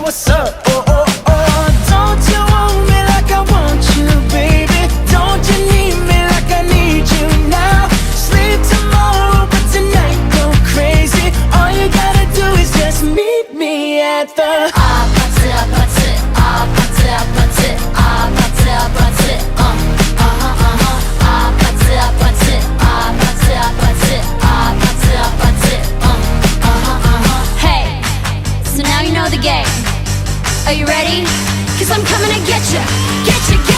what's up? Oh, oh, oh. Don't you want me like I want you, baby? Don't you need me like I need you now? Sleep tomorrow, but tonight go crazy. All you gotta do is just meet me at the 아파트 아파트 아파트 아파트 아파트 아파트 아파트 아파트 아파트 아파트 아파트 아파트 Hey, so now you know the game. Are you ready? 'Cause I'm coming to get you, get you, get you.